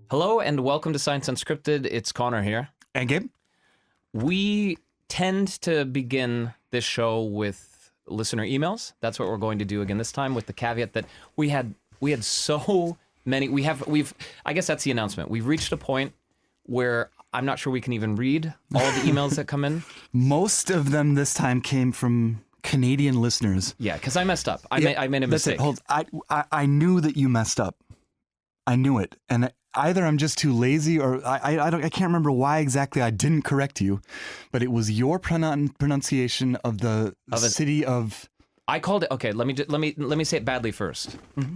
Hello and welcome to Science Unscripted. It's Conor here. And Gabe? We tend to begin this show with listener emails. That's what we're going to do again this time, with the caveat that we had so many. I guess that's the announcement. We've reached a point where I'm not sure we can even read all of the emails that come in. Most of them this time came from Canadian listeners. Yeah, because I messed up. I made a mistake. Hold. I knew that you messed up. I knew it, and either I'm just too lazy, or I can't remember why exactly I didn't correct you, but it was your pronunciation of the city of. I called it. Okay, let me say it badly first. Mm-hmm.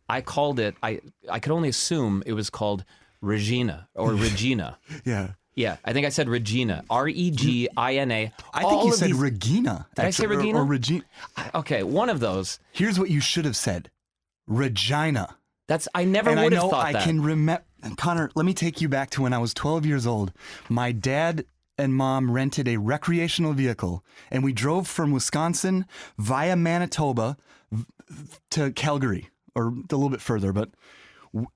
I called it. I could only assume it was called Regina or Regina. Yeah. Yeah, I think I said Regina. Regina. I think you said Regina. Did I say Regina? Or Regina. Okay, one of those. Here's what you should have said: Regina. I never would have thought that. And I can remember, Conor, let me take you back to when I was 12 years old. My dad and mom rented a recreational vehicle, and we drove from Wisconsin via Manitoba to Calgary, or a little bit further. But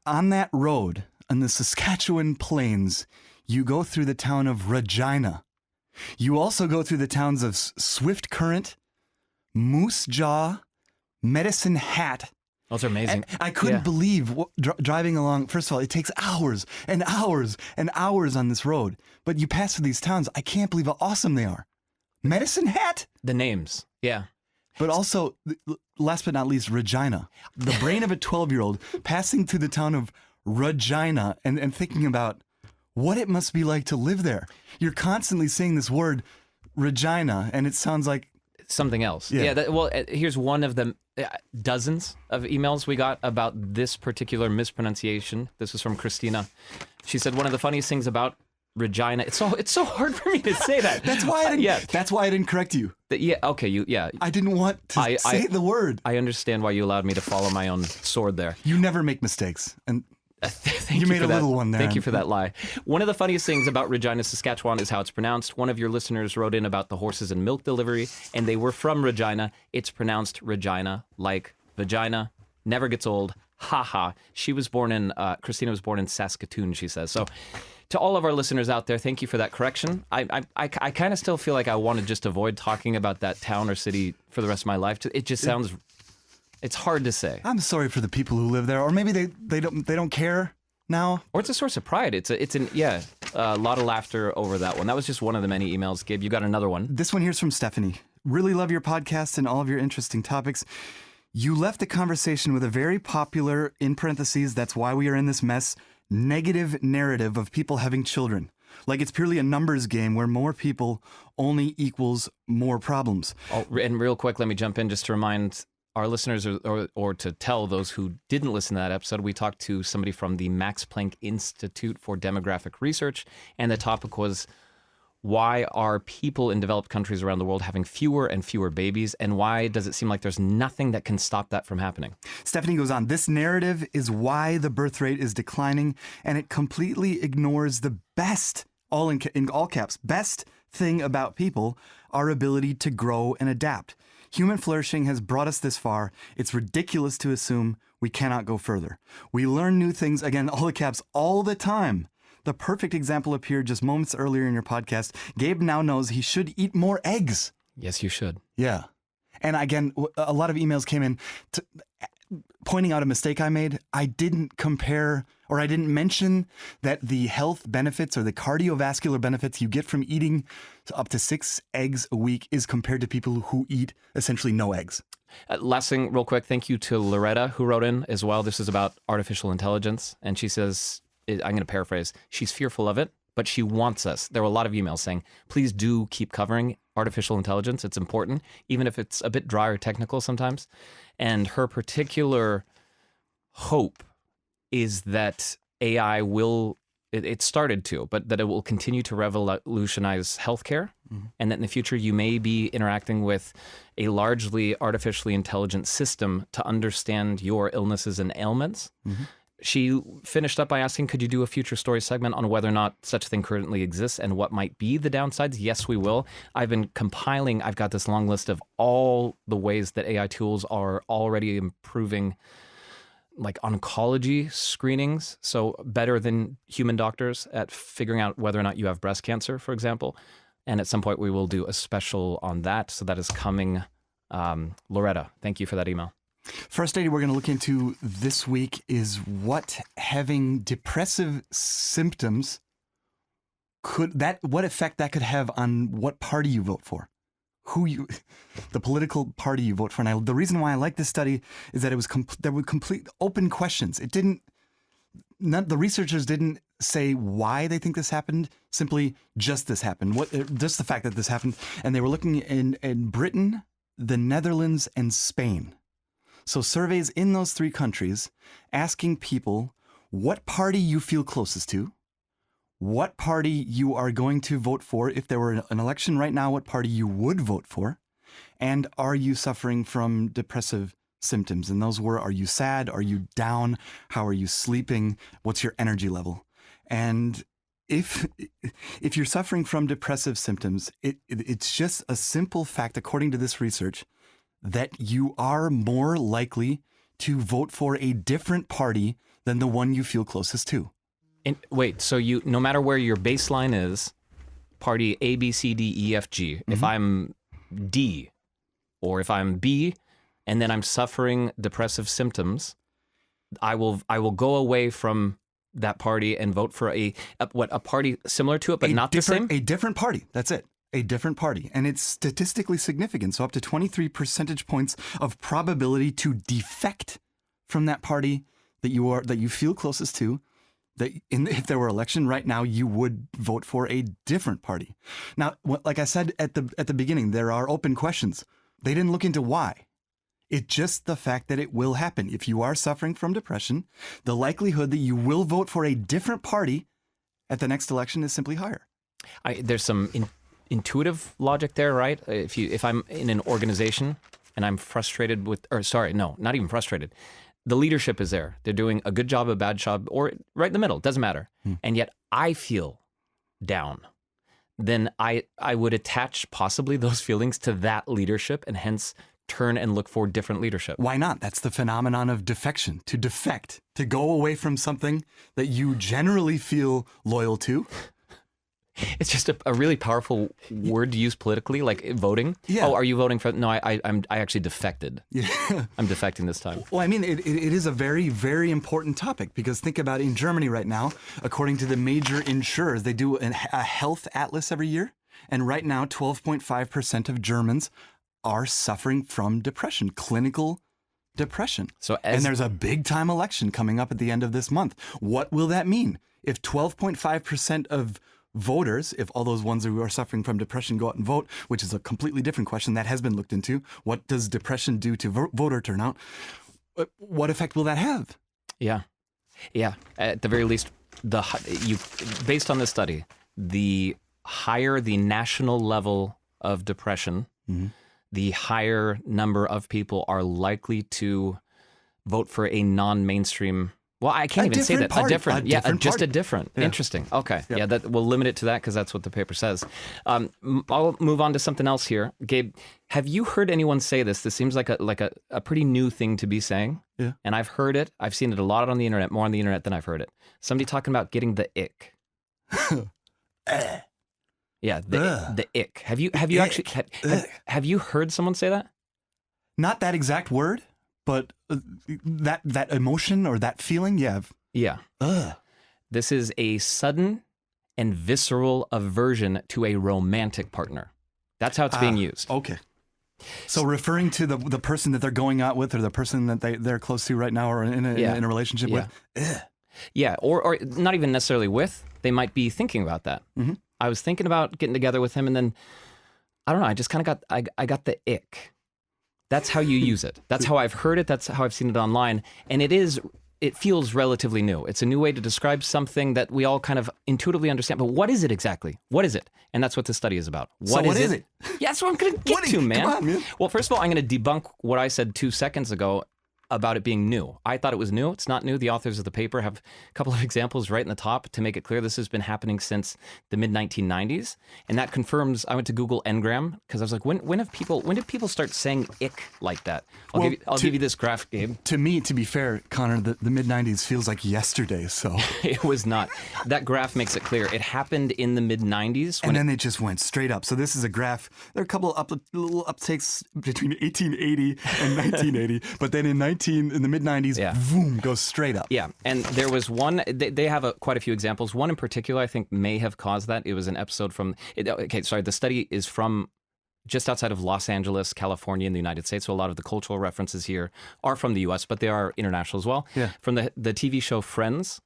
on that road, on the Saskatchewan plains, you go through the town of Regina. You also go through the towns of Swift Current, Moose Jaw, Medicine Hat. Those are amazing. And I couldn't believe driving along. First of all, it takes hours and hours and hours on this road. But you pass through these towns. I can't believe how awesome they are. Medicine Hat? The names, yeah. But also, last but not least, Regina. The brain of a 12-year-old passing through the town of Regina and thinking about what it must be like to live there. You're constantly saying this word, Regina, and it sounds like something else. Yeah. Here's one of the dozens of emails we got about this particular mispronunciation. This was from Christina. She said, one of the funniest things about Regina. It's so hard for me to say that. That's why I didn't. That's why I didn't correct you. I didn't want to say the word. I understand why you allowed me to follow my own sword there. You never make mistakes, and you made a little one there. Thank you for that lie. One of the funniest things about Regina, Saskatchewan is how it's pronounced. One of your listeners wrote in about the horses and milk delivery, and they were from Regina. It's pronounced Regina, like vagina. Never gets old. Ha ha. Christina was born in Saskatoon, she says. So to all of our listeners out there, thank you for that correction. I kind of still feel like I want to just avoid talking about that town or city for the rest of my life. It just sounds... It's hard to say. I'm sorry for the people who live there, or maybe they don't care now. Or it's a source of pride. It's a lot of laughter over that one. That was just one of the many emails. Gabe, you got another one. This one here's from Stephanie. Really love your podcast and all of your interesting topics. You left the conversation with a very popular, in parentheses, that's why we are in this mess, negative narrative of people having children. Like it's purely a numbers game where more people only equals more problems. Oh, and real quick, let me jump in just to remind our listeners, or to tell those who didn't listen to that episode, we talked to somebody from the Max Planck Institute for Demographic Research, and the topic was, why are people in developed countries around the world having fewer and fewer babies, and why does it seem like there's nothing that can stop that from happening? Stephanie goes on, this narrative is why the birth rate is declining, and it completely ignores the best, all in all caps, best thing about people, our ability to grow and adapt. Human flourishing has brought us this far. It's ridiculous to assume we cannot go further. We learn new things, again, all the caps, all the time. The perfect example appeared just moments earlier in your podcast. Gabe now knows he should eat more eggs. Yes, you should. Yeah. And again, a lot of emails came in pointing out a mistake I made. I didn't compare, or I didn't mention that the health benefits or the cardiovascular benefits you get from eating up to 6 eggs a week is compared to people who eat essentially no eggs. Last thing, real quick, thank you to Loretta, who wrote in as well. This is about artificial intelligence. And she says, I'm going to paraphrase, she's fearful of it, but she wants us. There were a lot of emails saying, please do keep covering artificial intelligence. It's important, even if it's a bit dry or technical sometimes. And her particular hope is that AI will, it started to, but that it will continue to revolutionize healthcare. Mm-hmm. And that in the future, you may be interacting with a largely artificially intelligent system to understand your illnesses and ailments. Mm-hmm. She finished up by asking, could you do a future story segment on whether or not such a thing currently exists and what might be the downsides? Yes, we will. I've been compiling, I've got this long list of all the ways that AI tools are already improving like oncology screenings, so better than human doctors at figuring out whether or not you have breast cancer, for example. And at some point, we will do a special on that. So that is coming. Loretta, thank you for that email. First study we're going to look into this week is what having depressive symptoms what effect that could have on what party you vote for, the political party you vote for. And the reason why I like this study is that it was there were complete open questions. The researchers didn't say why they think this happened. Simply, just this happened. Just the fact that this happened. And they were looking in Britain, the Netherlands, and Spain. So surveys in those 3 countries asking people what party you feel closest to, what party you are going to vote for if there were an election right now, what party you would vote for, and are you suffering from depressive symptoms? And those were, are you sad? Are you down? How are you sleeping? What's your energy level? And if you're suffering from depressive symptoms, it's just a simple fact, according to this research, that you are more likely to vote for a different party than the one you feel closest to. And wait, so no matter where your baseline is, party A, B, C, D, E, F, G, if I'm D or if I'm B and then I'm suffering depressive symptoms, I will go away from that party and vote for a party similar to it, but not the same? A different party. That's it. A different party. And it's statistically significant. So up to 23 percentage points of probability to defect from that party that you feel closest to. That if there were election right now, you would vote for a different party. Now, like I said at the beginning, there are open questions. They didn't look into why. It's just the fact that it will happen. If you are suffering from depression, the likelihood that you will vote for a different party at the next election is simply higher. There's some intuitive logic there, right? If I'm in an organization and I'm frustrated not even frustrated. The leadership is there. They're doing a good job, a bad job, or right in the middle. Doesn't matter. And yet I feel down. Then I would attach possibly those feelings to that leadership and hence turn and look for different leadership. Why not? That's the phenomenon of defection. To defect, to go away from something that you generally feel loyal to. It's just a really powerful word to use politically, like voting. Yeah. Oh, are you voting for? No, I actually defected. Yeah. I'm defecting this time. Well, I mean, it is a very, very important topic because think about in Germany right now, according to the major insurers, they do a health atlas every year. And right now, 12.5% of Germans are suffering from depression, clinical depression. And there's a big time election coming up at the end of this month. What will that mean? If 12.5% of voters, if all those ones who are suffering from depression go out and vote, which is a completely different question that has been looked into. What does depression do to voter turnout? What effect will that have? Yeah. At the very least, based on this study, the higher the national level of depression, the higher number of people are likely to vote for a non-mainstream. Well, I can't even say that. Party. A different. Just a different. Yeah. Interesting. Okay. Yep. Yeah, that we'll limit it to that because that's what the paper says. I'll move on to something else here. Gabe, have you heard anyone say this? This seems like a pretty new thing to be saying. Yeah. And I've heard it. I've seen it a lot on the internet, more on the internet than I've heard it. Somebody talking about getting the ick. Yeah, the ick. Have you actually have you heard someone say that? Not that exact word, but that emotion or that feeling, yeah. Yeah. This is a sudden and visceral aversion to a romantic partner. That's how it's being used. Okay. So referring to the person that they're going out with or the person that they're close to right now or in a relationship with. Yeah, or not even necessarily with. They might be thinking about that. Mm-hmm. I was thinking about getting together with him and then, I don't know, I just kind of I got the ick. That's how you use it. That's how I've heard it. That's how I've seen it online. And it feels relatively new. It's a new way to describe something that we all kind of intuitively understand. But what is it exactly? What is it? And that's what this study is about. What is it? Yeah, that's what I'm going to get to, man. Come on, man. Well, first of all, I'm going to debunk what I said 2 seconds ago. about it being new. I thought it was new. It's not new. The authors of the paper have a couple of examples right in the top to make it clear this has been happening since the mid-1990s. And that confirms, I went to Google Ngram because I was like, when did people start saying ick like that? I'll give you this graph, Gabe. To me, to be fair, Connor, the mid-90s feels like yesterday, so. It was not. That graph makes it clear. It happened in the mid-90s. And then it just went straight up. So this is a graph. There are a couple of little uptakes between 1880 and 1980. But then in the mid-90s, boom, goes straight up. Yeah, and there was one, they have quite a few examples. One in particular I think may have caused that. It was an episode the study is from just outside of Los Angeles, California in the United States. So a lot of the cultural references here are from the U.S., but they are international as well. Yeah. From the TV show Friends.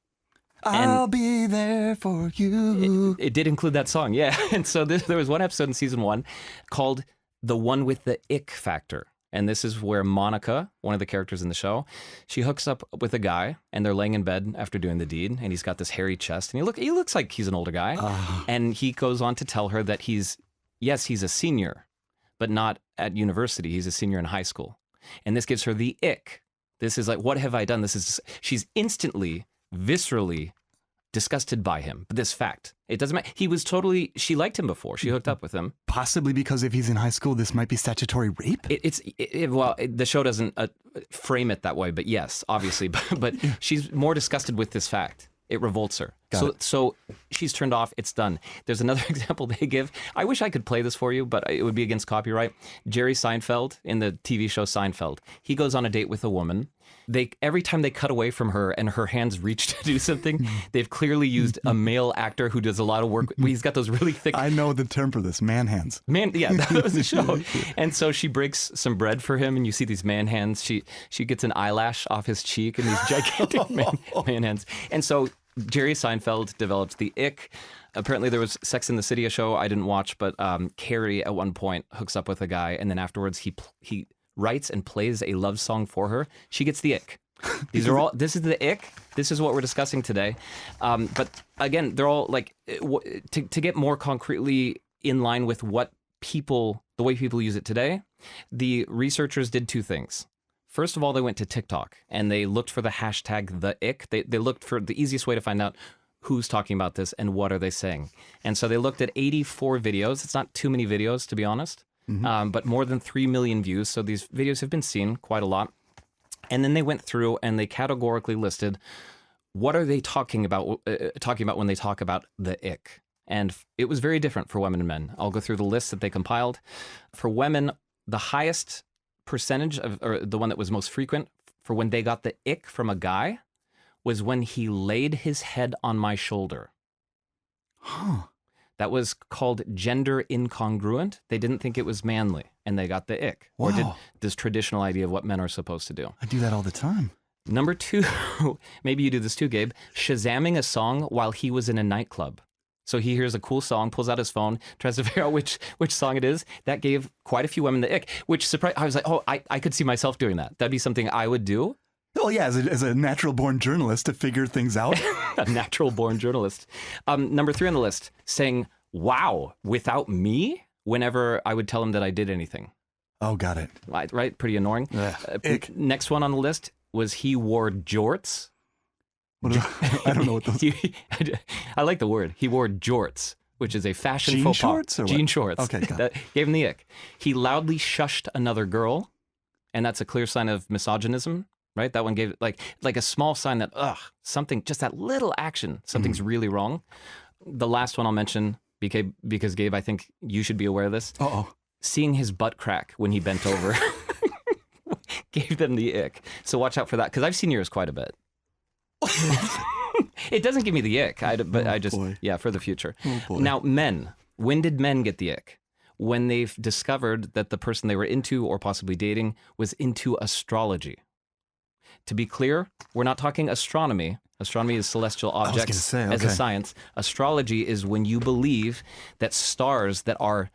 I'll be there for you. It did include that song, yeah. And so there was one episode in season 1 called The One with the Ick Factor. And this is where Monica, one of the characters in the show, she hooks up with a guy and they're laying in bed after doing the deed. And he's got this hairy chest and he looks like he's an older guy. And he goes on to tell her that he's a senior, but not at university. He's a senior in high school. And this gives her the ick. This is like, what have I done? She's instantly, viscerally disgusted by him. But this fact, it doesn't matter. She liked him before. She hooked up with him. Possibly because if he's in high school, this might be statutory rape? The show doesn't frame it that way, but yes, obviously. But she's more disgusted with this fact. It revolts her. So she's turned off. It's done. There's another example they give. I wish I could play this for you, but it would be against copyright. Jerry Seinfeld in the TV show Seinfeld. He goes on a date with a woman. Every time they cut away from her and her hands reach to do something, they've clearly used a male actor who does a lot of work. He's got those really thick... I know the term for this, man hands. Yeah, that was the show. And so she breaks some bread for him and you see these man hands. She gets an eyelash off his cheek and these gigantic man hands. And so Jerry Seinfeld develops the ick. Apparently there was Sex and the City, a show I didn't watch, but Carrie at one point hooks up with a guy and then afterwards he writes and plays a love song for her. She gets the ick. This is the ick. This is what we're discussing today. But again, they're all like, to get more concretely in line with the way people use it today, the researchers did two things. First of all, they went to TikTok and they looked for the hashtag the ick. They looked for the easiest way to find out who's talking about this and what are they saying. And so they looked at 84 videos. It's not too many videos, to be honest. But more than 3 million views. So these videos have been seen quite a lot. And then they went through and they categorically listed what are they talking about when they talk about the ick. And it was very different for women and men. I'll go through the list that they compiled. For women, the highest percentage or the one that was most frequent for when they got the ick from a guy was when he laid his head on my shoulder. That was called gender incongruent. They didn't think it was manly, and they got the ick. Wow. Or did this traditional idea of what men are supposed to do. I do that all the time. Number 2, maybe you do this too, Gabe, Shazaming a song while he was in a nightclub. So he hears a cool song, pulls out his phone, tries to figure out which song it is. That gave quite a few women the ick, which surprised. I was like, I could see myself doing that. That'd be something I would do. Well, yeah, as a natural-born journalist to figure things out. A natural-born journalist. Number 3 on the list, saying, wow, without me, whenever I would tell him that I did anything. Oh, got it. Right? Pretty annoying. Next one on the list was he wore jorts. I don't know what those... I like the word. He wore jorts, which is a fashion Jean faux pas. shorts or what? Jean shorts. Okay, got That gave him the ick. He loudly shushed another girl, and that's a clear sign of misogynism. Right? That one gave like a small sign that, something, just that little action, something's really wrong. The last one I'll mention, because Gabe, I think you should be aware of this. Seeing his butt crack when he bent over gave them the ick. So watch out for that, because I've seen yours quite a bit. It doesn't give me the ick, for the future. Now, men. When did men get the ick? When they've discovered that the person they were into or possibly dating was into astrology. To be clear, we're not talking astronomy. Astronomy is celestial objects as a science. Astrology is when you believe that stars that are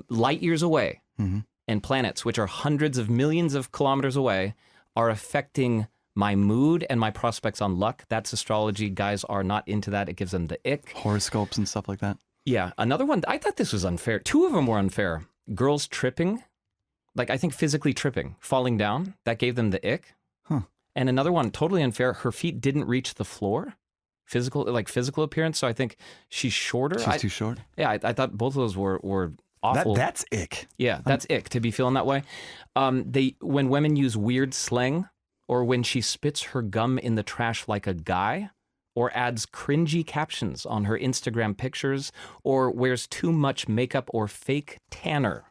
light years away and planets, which are hundreds of millions of kilometers away, are affecting my mood and my prospects on luck. That's astrology. Guys are not into that. It gives them the ick. Horoscopes and stuff like that. Yeah. Another one, I thought this was unfair. 2 of them were unfair. Girls tripping. like I think physically tripping, falling down, that gave them the ick. Huh. And another one, totally unfair, her feet didn't reach the floor. Physical appearance. So I think she's shorter. She's too short. Yeah, I thought both of those were awful. That's ick. Yeah, that's ick to be feeling that way. When women use weird slang, or when she spits her gum in the trash like a guy, or adds cringy captions on her Instagram pictures, or wears too much makeup or fake tanner.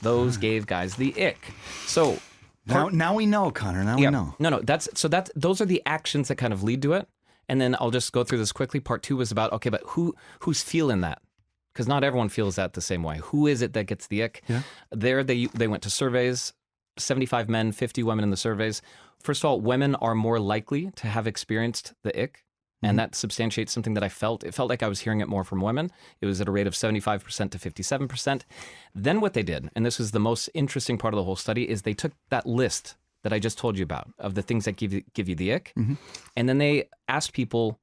Those gave guys the ick. So now we know, Connor. Now we know. No, those are the actions that kind of lead to it. And then I'll just go through this quickly. Part 2 was about, okay, but who's feeling that? Because not everyone feels that the same way. Who is it that gets the ick? Yeah. There, they went to surveys, 75 men, 50 women in the surveys. First of all, women are more likely to have experienced the ick. And that substantiates something that I felt. It felt like I was hearing it more from women. It was at a rate of 75% to 57%. Then what they did, and this was the most interesting part of the whole study, is they took that list that I just told you about of the things that give you the ick. And then they asked people,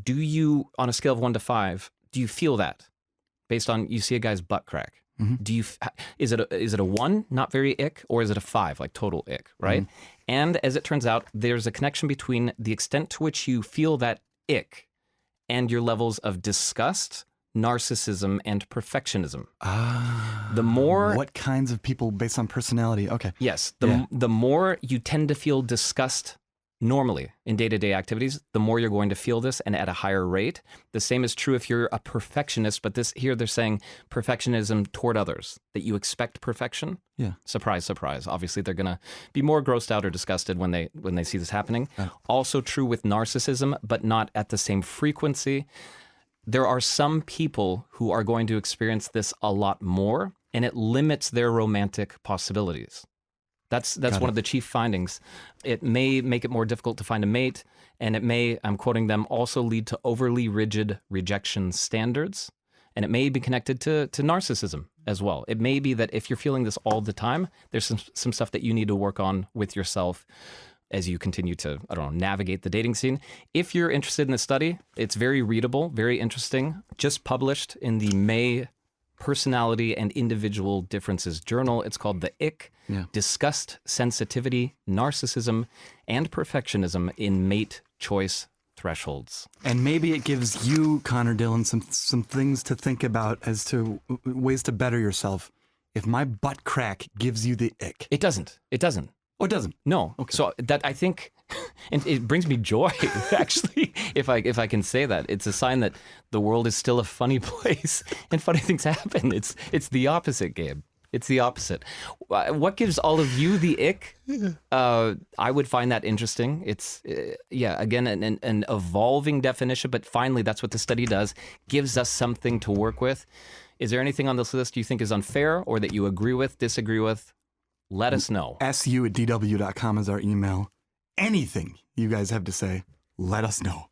do you, on a scale of 1 to 5, do you feel that? Based on, you see a guy's butt crack. Do you, is it a 1, not very ick, or is it a 5, like total ick, right? And as it turns out, there's a connection between the extent to which you feel that ick and your levels of disgust, narcissism, and perfectionism. The more... What kinds of people based on personality? Okay. Yes. The more you tend to feel disgust normally in day-to-day activities, the more you're going to feel this, and at a higher rate. The same is true if you're a perfectionist, but here they're saying perfectionism toward others, that you expect perfection. Yeah. Surprise, surprise. Obviously, they're going to be more grossed out or disgusted when they see this happening. Also true with narcissism, but not at the same frequency. There are some people who are going to experience this a lot more, and it limits their romantic possibilities. That's one of the chief findings. It may make it more difficult to find a mate, and it may, I'm quoting them, also lead to overly rigid rejection standards, and it may be connected to narcissism as well. It may be that if you're feeling this all the time, there's some stuff that you need to work on with yourself as you continue to, navigate the dating scene. If you're interested in this study, it's very readable, very interesting, just published in the May Personality and Individual Differences Journal. It's called The Ick, Disgust, Sensitivity, Narcissism, and Perfectionism in Mate Choice Thresholds. And maybe it gives you, Connor Dillon, some things to think about as to ways to better yourself. If my butt crack gives you the ick. It doesn't. Oh, it doesn't? No. Okay. So that, I think, and it brings me joy, actually, if I can say that. It's a sign that the world is still a funny place and funny things happen. It's the opposite, Gabe. It's the opposite. What gives all of you the ick? I would find that interesting. It's, again, an evolving definition, but finally, that's what the study does, gives us something to work with. Is there anything on this list you think is unfair or that you agree with, disagree with? Let us know. su@dw.com is our email. Anything you guys have to say, let us know.